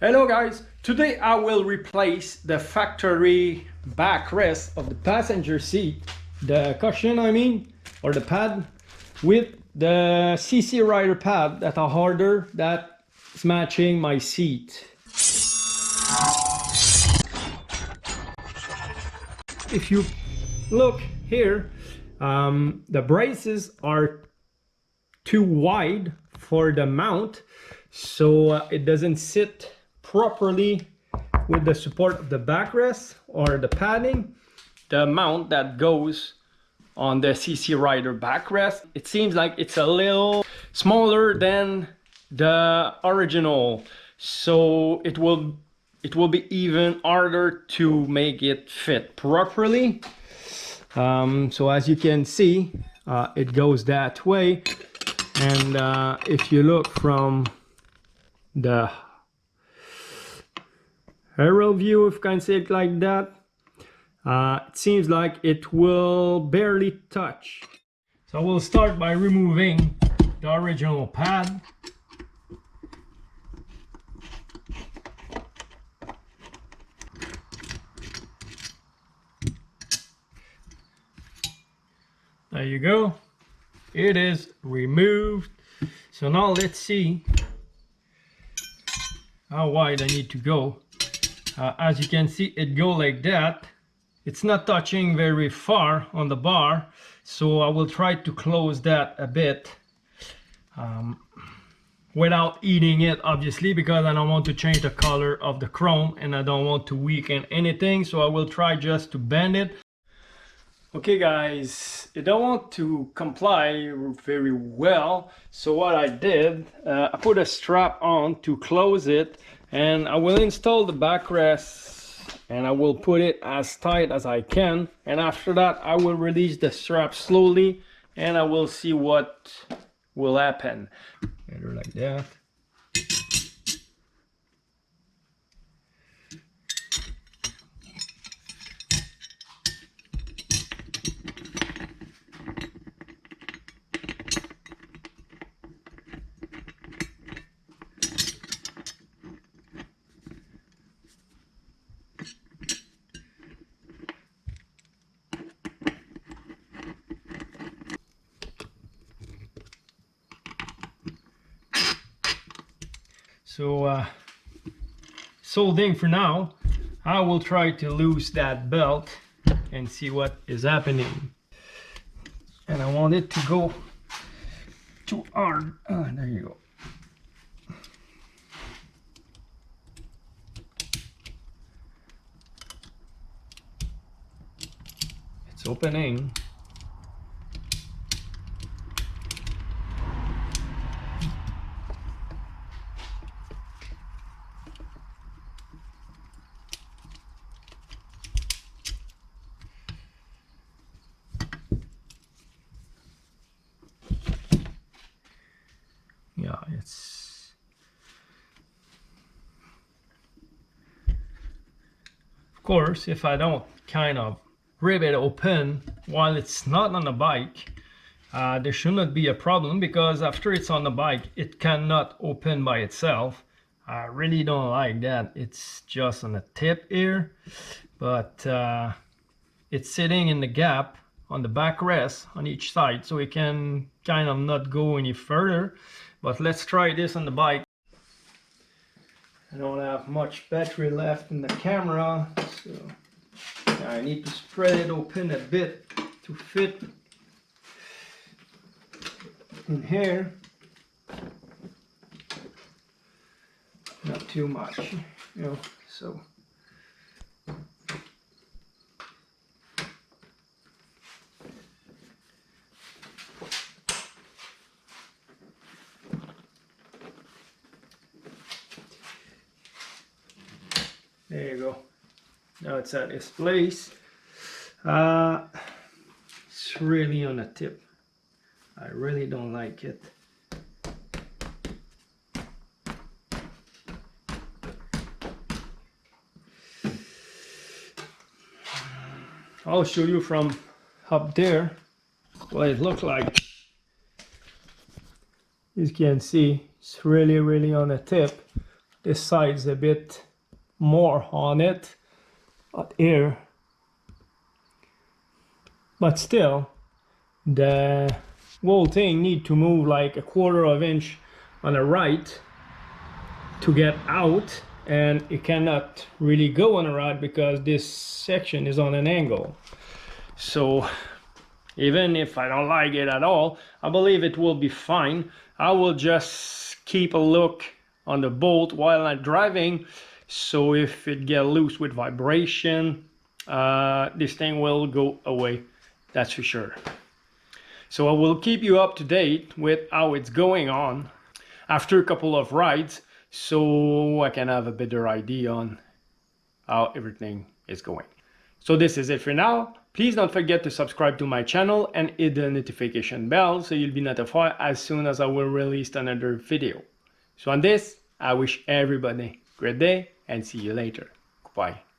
Hello guys, today I will replace the factory backrest of the passenger seat, the cushion or the pad, with the CC Rider pad that are harder, that's matching my seat. If you look here, the braces are too wide for the mount, so it doesn't sit properly with the support of the backrest or the padding. The mount that goes on the CC Rider backrest, it seems like it's a little smaller than the original, so it will be even harder to make it fit properly. So as you can see, it goes that way, and if you look from the aerial view, if you can say it like that, it seems like it will barely touch. So we'll start by removing the original pad. There you go, it is removed. So now let's see how wide I need to go. As you can see, it go like that. It's not touching very far on the bar, so I will try to close that a bit without eating it, obviously, because I don't want to change the color of the chrome and I don't want to weaken anything, so I will try just to bend it. Okay guys, I don't want to comply very well, so what I did, I put a strap on to close it, and I will install the backrest and I will put it as tight as I can, and after that I will release the strap slowly and I will see what will happen. Better like that. So soldering for now. I will try to loose that belt and see what is happening. And I want it to go too hard. There you go. It's opening. Yeah, it's of course, if I don't kind of rip it open while it's not on the bike, there should not be a problem, because after it's on the bike it cannot open by itself. I really don't like that. It's just on the tip here, but it's sitting in the gap on the backrest on each side, so it can kind of not go any further. But let's try this on the bike. I don't have much battery left in the camera, so I need to spread it open a bit to fit in here. Not too much, so. There you go. Now it's at its place. It's really on the tip. I really don't like it. I'll show you from up there what it looks like. As you can see, it's really on the tip. this side's a bit more on it, but here, but still, the whole thing need to move like a 1/4 inch on the right to get out, and it cannot really go on the right because this section is on an angle. So even if I don't like it at all, I believe it will be fine. I will just keep a look on the bolt while I'm driving, so if it gets loose with vibration, this thing will go away, that's for sure. So I will keep you up to date with how it's going on after a couple of rides, so I can have a better idea on how everything is going. So this is it for now. Please don't forget to subscribe to my channel and hit the notification bell so you'll be notified as soon as I will release another video. So on this, I wish everybody a great day and see you later. Goodbye.